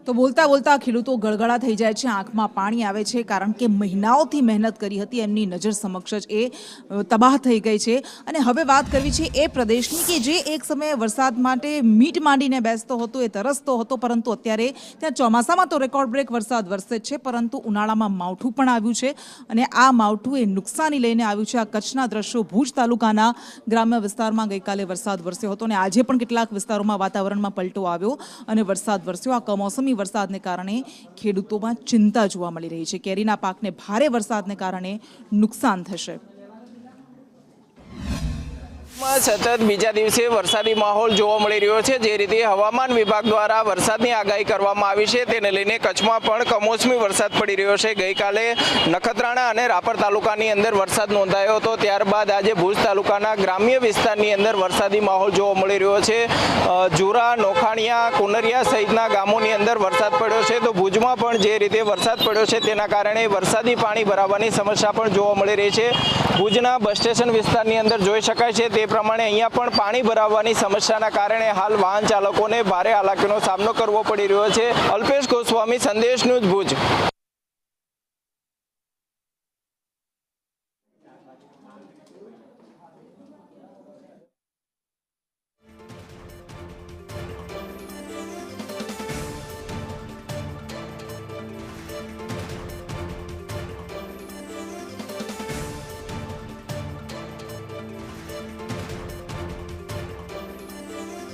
તો બોલતા બોલતા ખેડૂતો ગળગળા થઈ જાય છે, આંખમાં પાણી આવે છે, કારણ કે મહિનાઓથી મહેનત કરી હતી એમની નજર સમક્ષ જ એ તબાહ થઈ ગઈ છે। અને હવે વાત કરવી છે એ પ્રદેશની કે જે એક સમયે વરસાદ માટે મીટ માંડીને બેસતો હતો, એ તરસતો હતો, પરંતુ અત્યારે ત્યાં ચોમાસામાં તો રેકોર્ડ બ્રેક વરસાદ વરસે જ છે, પરંતુ ઉનાળામાં માવઠું પણ આવ્યું છે અને આ માવઠું એ નુકસાની લઈને આવ્યું છે। આ કચ્છના દ્રશ્યો ભુજ તાલુકાના ગ્રામ્ય વિસ્તારમાં ગઈકાલે વરસાદ વરસ્યો હતો અને આજે પણ કેટલાક વિસ્તારોમાં વાતાવરણમાં પલટો આવ્યો અને વરસાદ વરસ્યો। આ કમોસમી વરસાદને કારણે ખેડૂતોમાં ચિંતા જોવા મળી રહી છે। કેરીના પાકને ભારે વરસાદને કારણે નુકસાન થશે। સતત બીજા દિવસે વરસાદી માહોલ જોવા મળી રહ્યો છે। જે રીતે હવામાન વિભાગ દ્વારા વરસાદની આગાહી કરવામાં આવી છે તેને લઈને કચ્છમાં પણ કમોસમી વરસાદ પડી રહ્યો છે। ગઈકાલે નખત્રાણા અને રાપર તાલુકાની અંદર વરસાદ નોંધાયો હતો, ત્યારબાદ આજે ભુજ તાલુકાના ગ્રામ્ય વિસ્તારની અંદર વરસાદી માહોલ જોવા મળી રહ્યો છે। જુરા, નોખાણીયા, કુનરિયા સહિતના ગામોની અંદર વરસાદ પડ્યો છે, તો ભુજમાં પણ જે રીતે વરસાદ પડ્યો છે તેના કારણે વરસાદી પાણી ભરાવાની સમસ્યા પણ જોવા મળી રહી છે। ભુજના બસ સ્ટેશન વિસ્તારની અંદર જોઈ શકાય છે તે પ્રમાણે અહીંયા પણ પાણી ભરાવાની સમસ્યાના કારણે હાલ વાહન ચાલકોને ભારે હાલાકીનો સામનો કરવો પડી રહ્યો છે। અલ્પેશ ગોસ્વામી, સંદેશ ન્યૂઝ, ભુજ।